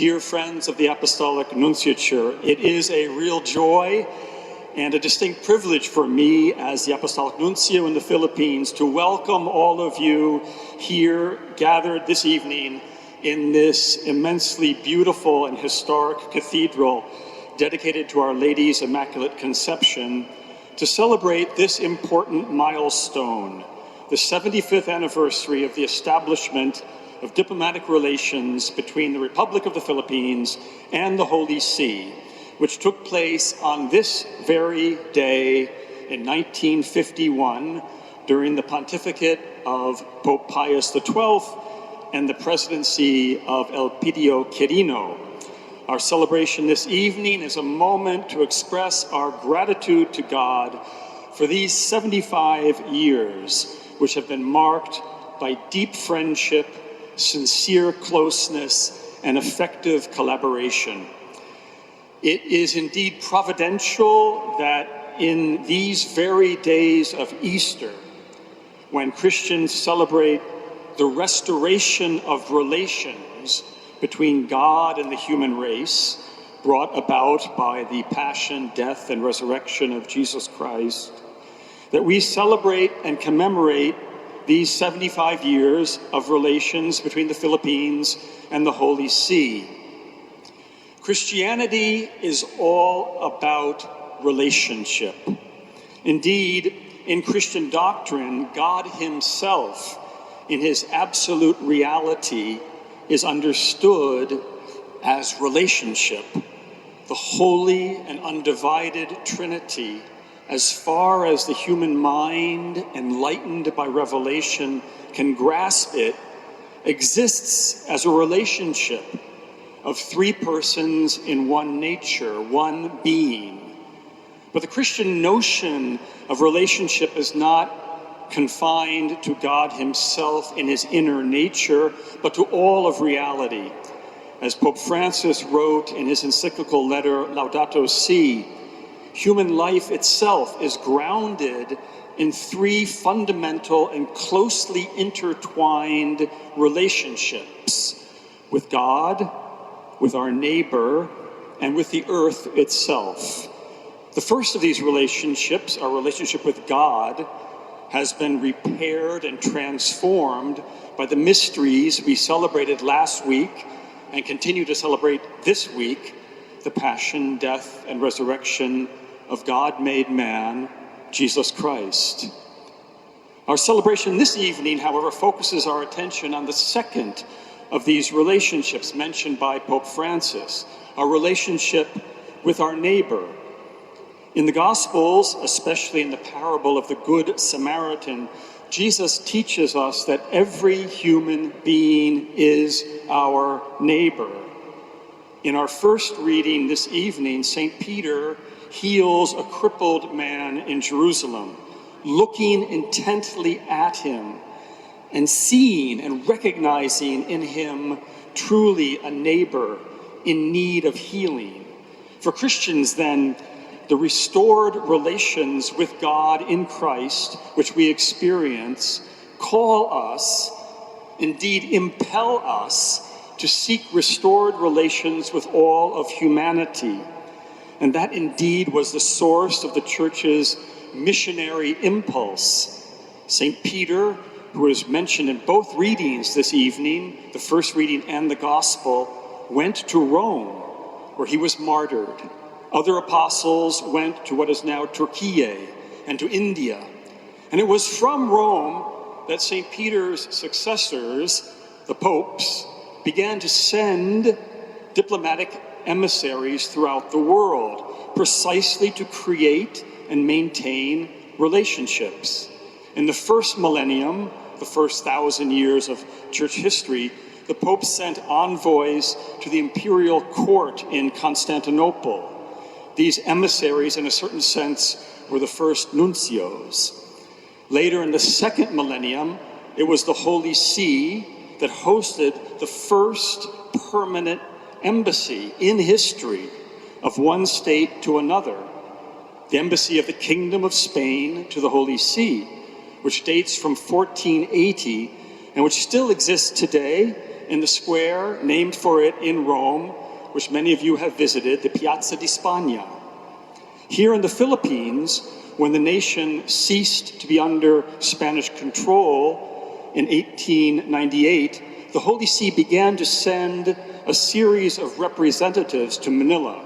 dear friends of the Apostolic Nuncio, it is a real joy and a distinct privilege for me as the Apostolic Nuncio in the Philippines to welcome all of you here gathered this evening in this immensely beautiful and historic cathedral dedicated to Our Lady's Immaculate Conception to celebrate this important milestone, the 75th anniversary of the establishment of diplomatic relations between the Republic of the Philippines and the Holy See, which took place on this very day in 1951 during the pontificate of Pope Pius XII and the presidency of Elpidio Quirino. Our celebration this evening is a moment to express our gratitude to God for these 75 years, which have been marked by deep friendship, sincere closeness, and effective collaboration. It is indeed providential that in these very days of Easter, when Christians celebrate the restoration of relations between God and the human race, brought about by the passion, death, and resurrection of Jesus Christ, that we celebrate and commemorate these 75 years of relations between the Philippines and the Holy See. Christianity is all about relationship. Indeed, in Christian doctrine, God himself, in his absolute reality, is understood as relationship, the holy and undivided Trinity, as far as the human mind, enlightened by revelation, can grasp it, exists as a relationship of three persons in one nature, one being. But the Christian notion of relationship is not confined to God himself in his inner nature, but to all of reality. As Pope Francis wrote in his encyclical letter Laudato Si, human life itself is grounded in three fundamental and closely intertwined relationships: with God, with our neighbor, and with the earth itself. The first of these relationships, our relationship with God, has been repaired and transformed by the mysteries we celebrated last week and continue to celebrate this week, the passion, death, and resurrection of God-made man, Jesus Christ. Our celebration this evening, however, focuses our attention on the second of these relationships mentioned by Pope Francis, our relationship with our neighbor. In the Gospels, especially in the parable of the Good Samaritan, Jesus teaches us that every human being is our neighbor. In our first reading this evening, St. Peter heals a crippled man in Jerusalem, looking intently at him and seeing and recognizing in him truly a neighbor in need of healing. For Christians, then, the restored relations with God in Christ, which we experience, call us, indeed impel us, to seek restored relations with all of humanity. And that indeed was the source of the Church's missionary impulse. St. Peter, who is mentioned in both readings this evening, the first reading and the Gospel, went to Rome, where he was martyred. Other apostles went to what is now Turkey and to India. And it was from Rome that St. Peter's successors, the popes, began to send diplomatic emissaries throughout the world, precisely to create and maintain relationships. In the first millennium, the first 1,000 years of church history, the Pope sent envoys to the imperial court in Constantinople. These emissaries, in a certain sense, were the first nuncios. Later in the second millennium, it was the Holy See that hosted the first permanent embassy in history of one state to another, the embassy of the Kingdom of Spain to the Holy See, which dates from 1480 and which still exists today in the square named for it in Rome, which many of you have visited, the Piazza di Spagna. Here in the Philippines, when the nation ceased to be under Spanish control in 1898, the Holy See began to send a series of representatives to Manila.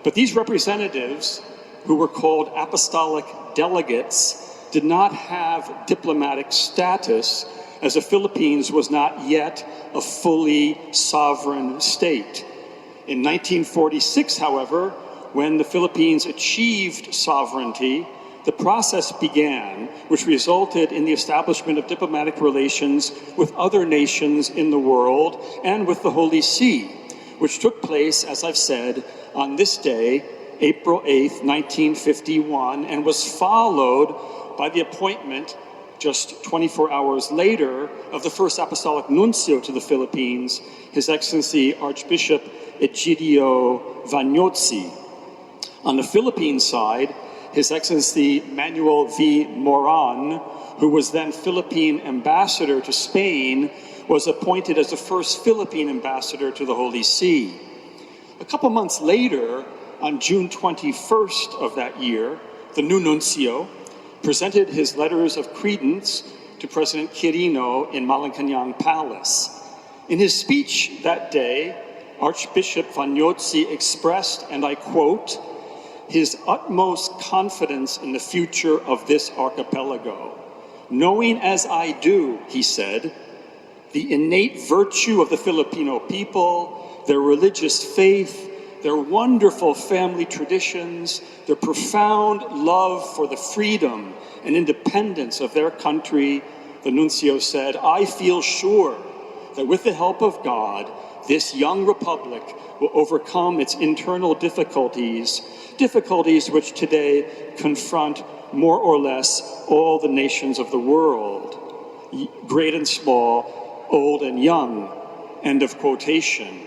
But these representatives, who were called apostolic delegates, did not have diplomatic status, as the Philippines was not yet a fully sovereign state. In 1946, however, when the Philippines achieved sovereignty, the process began, which resulted in the establishment of diplomatic relations with other nations in the world and with the Holy See, which took place, as I've said, on this day, April 8th, 1951, and was followed by the appointment just 24 hours later of the first Apostolic Nuncio to the Philippines, His Excellency Archbishop Egidio Vannozzi. On the Philippine side, His Excellency Manuel V. Moran, who was then Philippine ambassador to Spain, was appointed as the first Philippine ambassador to the Holy See. A couple months later, on June 21st of that year, the new nuncio presented his letters of credence to President Quirino in Malacañang Palace. In his speech that day, Archbishop Vannozzi expressed, and I quote, his utmost confidence in the future of this archipelago. Knowing as I do, he said, the innate virtue of the Filipino people, their religious faith, their wonderful family traditions, their profound love for the freedom and independence of their country, the nuncio said, I feel sure that with the help of God, this young republic will overcome its internal difficulties which today confront more or less all the nations of the world, great and small, old and young, end of quotation.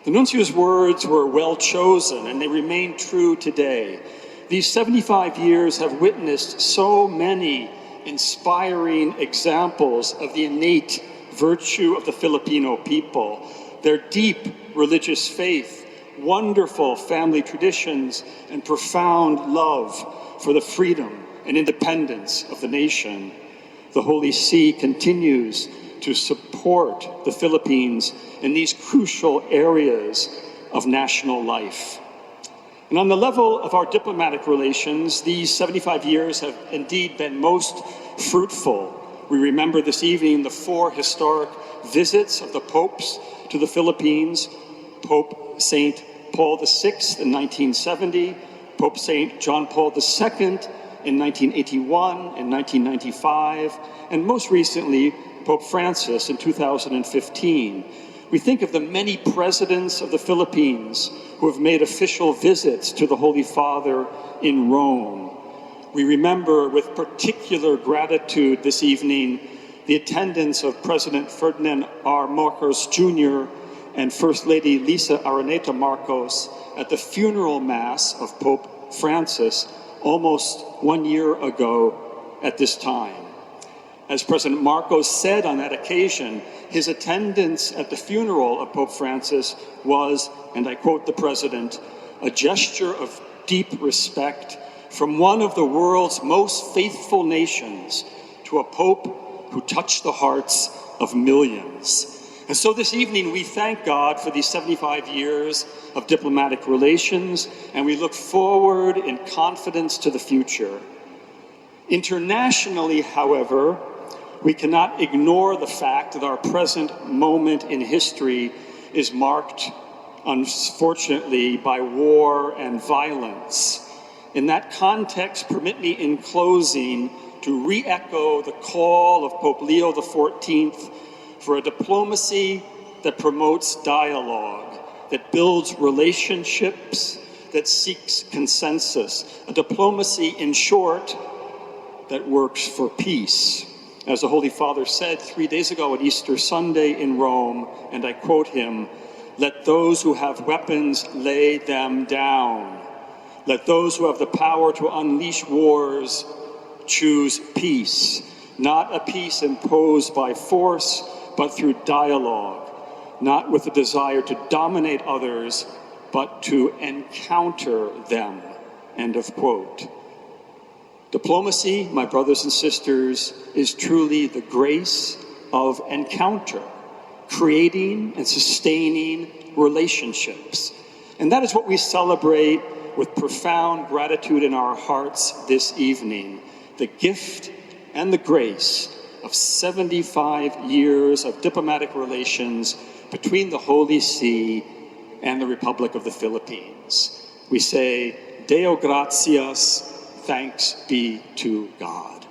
The nuncio's words were well chosen, and they remain true today. These 75 years have witnessed so many inspiring examples of the innate virtue of the Filipino people, their deep religious faith, wonderful family traditions, and profound love for the freedom and independence of the nation. The Holy See continues to support the Philippines in these crucial areas of national life. And on the level of our diplomatic relations, these 75 years have indeed been most fruitful. We remember this evening the 4 historic visits of the popes to the Philippines: Pope St. Paul VI in 1970, Pope St. John Paul II in 1981 and 1995, and most recently, Pope Francis in 2015. We think of the many presidents of the Philippines who have made official visits to the Holy Father in Rome. We remember with particular gratitude this evening the attendance of President Ferdinand R. Marcos Jr. and First Lady Lisa Araneta Marcos at the funeral mass of Pope Francis almost 1 year ago at this time. As President Marcos said on that occasion, his attendance at the funeral of Pope Francis was, and I quote the President, a gesture of deep respect from one of the world's most faithful nations to a Pope who touched the hearts of millions. And so this evening we thank God for these 75 years of diplomatic relations, and we look forward in confidence to the future. Internationally, however, we cannot ignore the fact that our present moment in history is marked, unfortunately, by war and violence. In that context, permit me in closing to re-echo the call of Pope Leo XIV for a diplomacy that promotes dialogue, that builds relationships, that seeks consensus, a diplomacy, in short, that works for peace. As the Holy Father said 3 days ago at Easter Sunday in Rome, and I quote him, "Let those who have weapons lay them down. Let those who have the power to unleash wars choose peace, not a peace imposed by force, but through dialogue. not with a desire to dominate others, but to encounter them, end of quote. Diplomacy, my brothers and sisters, is truly the grace of encounter, creating and sustaining relationships. And that is what we celebrate with profound gratitude in our hearts this evening, the gift and the grace of 75 years of diplomatic relations between the Holy See and the Republic of the Philippines. We say, Deo gratias, thanks be to God.